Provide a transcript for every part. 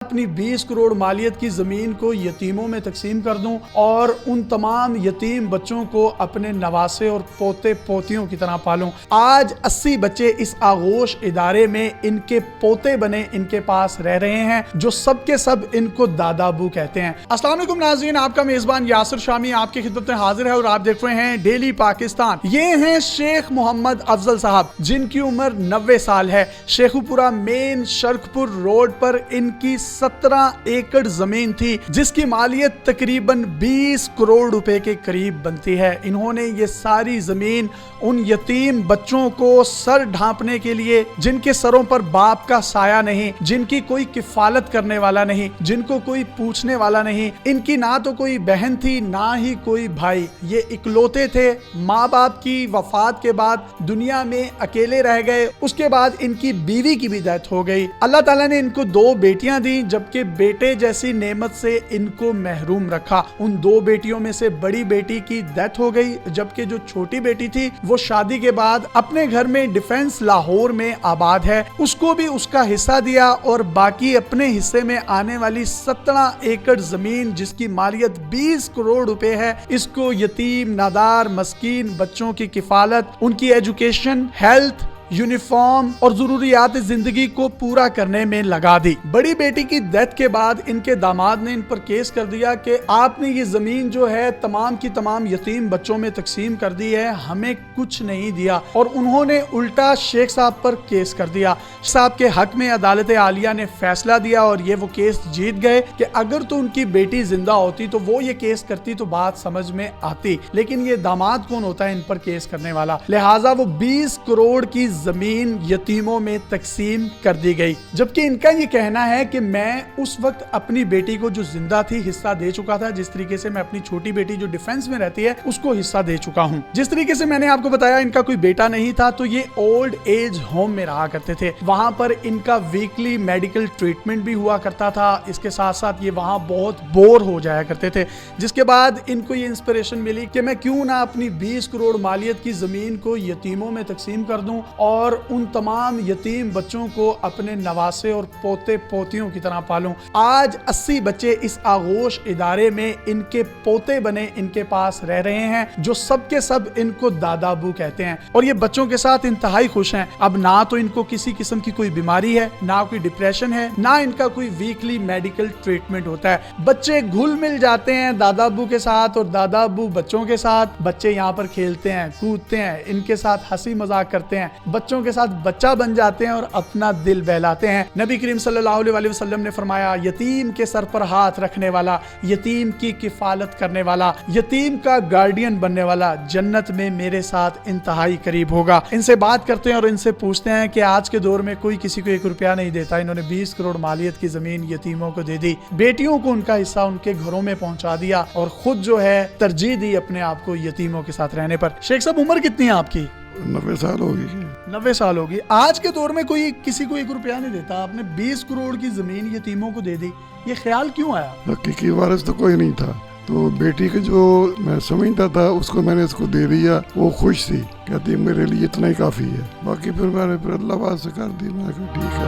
اپنی 20 کروڑ مالیت کی زمین کو یتیموں میں تقسیم کر دوں اور ان تمام یتیم بچوں کو اپنے نواسے اور پوتے پوتیوں کی طرح پالوں۔ آج 80 بچے اس آغوش ادارے میں ان کے پوتے بنے ان کے پاس رہ رہے ہیں، جو سب کے سب ان کو دادا ابو کہتے ہیں۔ السلام علیکم ناظرین، آپ کا میزبان یاسر شامی آپ کی خدمت میں حاضر ہے اور آپ دیکھ رہے ہیں ڈیلی پاکستان۔ یہ ہیں شیخ محمد افضل صاحب، جن کی عمر 90 سال ہے۔ شیخو پورہ مین شرک پور روڈ پر ان کی 17 ایکڑ زمین تھی، جس کی مالیت تقریباً 20 کروڑ روپے کے قریب بنتی ہے۔ انہوں نے یہ ساری زمین ان یتیم بچوں کو سر ڈھانپنے کے لیے، جن کے سروں پر باپ کا سایہ نہیں، جن کی کوئی کفالت کرنے والا نہیں، جن کو کوئی پوچھنے والا نہیں، ان کی نہ تو کوئی بہن تھی نہ ہی کوئی بھائی، یہ اکلوتے تھے۔ ماں باپ کی وفات کے بعد دنیا میں اکیلے رہ گئے، اس کے بعد ان کی بیوی کی بھی ڈیتھ ہو گئی۔ اللہ تعالیٰ نے ان کو 2 بیٹیاں دی، جبکہ بیٹے جیسی نعمت سے ان کو محروم رکھا۔ ان 2 بیٹیوں میں سے بڑی بیٹی کی ڈیتھ ہو گئی، جبکہ جو چھوٹی بیٹی تھی وہ شادی کے بعد اپنے گھر میں ڈیفنس لاہور میں آباد ہے، اس کو بھی اس کا حصہ دیا اور باقی اپنے حصے میں آنے والی 17 ایکڑ زمین، جس کی مالیت 20 کروڑ روپے ہے، اس کو یتیم نادار مسکین بچوں کی کفالت، ان کی ایجوکیشن، ہیلتھ، یونیفارم اور ضروریات زندگی کو پورا کرنے میں لگا دی۔ بڑی بیٹی کی ڈیتھ کے بعد ان کے داماد نے ان پر کیس کر دیا کہ آپ نے یہ زمین جو ہے تمام کی تمام یتیم بچوں میں تقسیم کر دی ہے، ہمیں کچھ نہیں دیا، اور انہوں نے الٹا شیخ صاحب پر کیس کر دیا۔ صاحب کے حق میں عدالت عالیہ نے فیصلہ دیا اور یہ وہ کیس جیت گئے کہ اگر تو ان کی بیٹی زندہ ہوتی تو وہ یہ کیس کرتی تو بات سمجھ میں آتی، لیکن یہ داماد کون ہوتا ہے ان پر کیس کرنے والا، لہٰذا وہ 20 کروڑ کی زمین یتیموں میں تقسیم کر دی گئی۔ جبکہ ان کا یہ کہنا ہے کہ میں اس وقت اپنی بیٹی کو جو زندہ تھی حصہ دے چکا تھا، جس طریقے سے میں اپنی چھوٹی بیٹی جو ڈیفنس میں رہتی ہے اس کو حصہ دے چکا ہوں۔ جس طریقے سے میں نے آپ کو بتایا ان کا کوئی بیٹا نہیں تھا، تو یہ اولڈ ایج ہوم میں رہا کرتے تھے، وہاں پر ان کا ویکلی میڈیکل ٹریٹمنٹ بھی ہوا کرتا تھا، اس کے ساتھ ساتھ یہ وہاں بہت بور ہو جایا کرتے تھے، جس کے بعد ان کو یہ انسپریشن ملی کہ میں کیوں نہ اپنی 20 کروڑ مالیت کی زمین کو یتیموں میں تقسیم کر دوں اور ان تمام یتیم بچوں کو اپنے نواسے اور پوتے پوتیوں کی طرح پالوں۔ آج 80 بچے اس آغوش ادارے میں ان کے پوتے بنے ان کے پاس رہ رہے ہیں، جو سب کے سب ان کو دادا ابو کہتے ہیں، اور یہ بچوں کے ساتھ انتہائی خوش ہیں۔ اب نہ تو ان کو کسی قسم کی کوئی بیماری ہے، نہ کوئی ڈپریشن ہے، نہ ان کا کوئی ویکلی میڈیکل ٹریٹمنٹ ہوتا ہے۔ بچے گھل مل جاتے ہیں دادا ابو کے ساتھ اور دادا ابو بچوں کے ساتھ۔ بچے یہاں پر کھیلتے ہیں، کودتے ہیں، ان کے ساتھ ہنسی مذاق کرتے ہیں، بچوں کے ساتھ بچہ بن جاتے ہیں اور اپنا دل بہلاتے ہیں۔ نبی کریم صلی اللہ علیہ وسلم نے فرمایا، یتیم کے سر پر ہاتھ رکھنے والا، یتیم کی کفالت کرنے والا، یتیم کا گارڈین بننے والا جنت میں میرے ساتھ انتہائی قریب ہوگا۔ ان سے بات کرتے ہیں اور ان سے پوچھتے ہیں کہ آج کے دور میں کوئی کسی کو 1 روپیہ نہیں دیتا، انہوں نے 20 کروڑ مالیت کی زمین یتیموں کو دے دی، بیٹیوں کو ان کا حصہ ان کے گھروں میں پہنچا دیا اور خود جو ہے ترجیح دی اپنے آپ کو یتیموں کے ساتھ رہنے پر۔ شیخ صاحب عمر کتنی ہے آپ کی؟ 90 سال ہوگی۔ 90 سال ہوگی۔ آج کے دور میں کوئی کسی کو 1 روپیہ نہیں دیتا، آپ نے 20 کروڑ کی زمین یتیموں کو دے دی، یہ خیال کیوں آیا؟ حقیقی وارث تو کوئی نہیں تھا، تو بیٹی کے جو میں سمجھتا تھا اس کو میں نے اس کو دے دیا، وہ خوش تھی، کہتی میرے لیے اتنا ہی کافی ہے، باقی پھر میں نے اللہ آباد سے کر دی، میں نے کہا ٹھیک ہے۔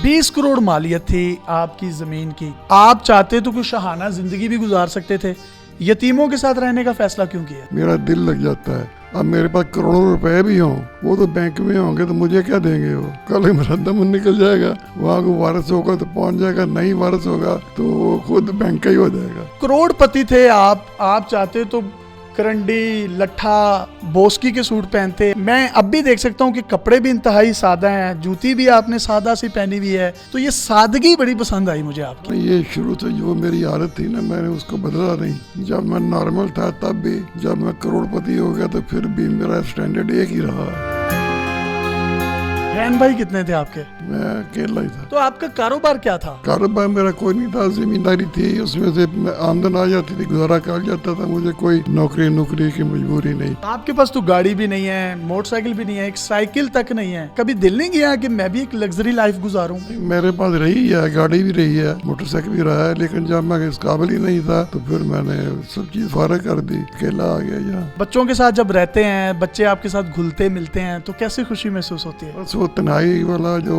20 کروڑ مالیت تھی آپ کی زمین کی، آپ چاہتے تو کوئی شاہانہ زندگی بھی گزار سکتے تھے، یتیموں کے ساتھ رہنے کا فیصلہ کیوں کیا؟ میرا دل لگ جاتا ہے، اب میرے پاس کروڑوں روپے بھی ہوں، وہ تو بینک میں ہوں گے تو مجھے کیا دیں گے، وہ کل میرا دم نکل جائے گا، وہاں کو وارث ہوگا تو پہنچ جائے گا، نہیں وارث ہوگا تو وہ خود بینک کا ہی ہو جائے گا۔ کروڑ پتی تھے آپ چاہتے تو کرنڈی لٹھا بوسکی کے سوٹ پہنتے، میں اب بھی دیکھ سکتا ہوں کہ کپڑے بھی انتہائی سادہ ہیں، جوتی بھی آپ نے سادہ سی پہنی ہوئی ہے، تو یہ سادگی بڑی پسند آئی مجھے آپ کی۔ یہ شروع سے جو میری عادت تھی نا، میں نے اس کو بدلا نہیں، جب میں نارمل تھا تب بھی، جب میں کروڑ پتی ہو گیا تو پھر بھی میرا سٹینڈرڈ ایک ہی رہا۔ بہن بھائی کتنے تھے آپ کے؟ میں اکیلا ہی تھا۔ تو آپ کا کاروبار کیا تھا؟ کاروبار میرا کوئی نہیں تھا، زمینداری تھی، اس میں سے آمدن آ جاتی تھی، گزارا کر جاتا تھا، مجھے کوئی نوکری کی مجبوری نہیں۔ آپ کے پاس تو گاڑی بھی نہیں ہے، موٹر سائیکل بھی نہیں ہے، ایک سائیکل تک نہیں ہے، کبھی دل نہیں گیا کہ میں بھی ایک لگژری لائف گزاروں؟ میرے پاس رہی ہے، گاڑی بھی رہی ہے، موٹر سائیکل بھی رہا ہے، لیکن جب میں اس قابل ہی نہیں تھا تو پھر میں نے سب چیز فارغ کر دی، اکیلا آ گیا یہاں۔ بچوں کے ساتھ جب رہتے ہیں، بچے آپ کے ساتھ گھلتے ملتے ہیں تو کیسی خوشی محسوس ہوتی ہے؟ بس وہ تنہائی والا جو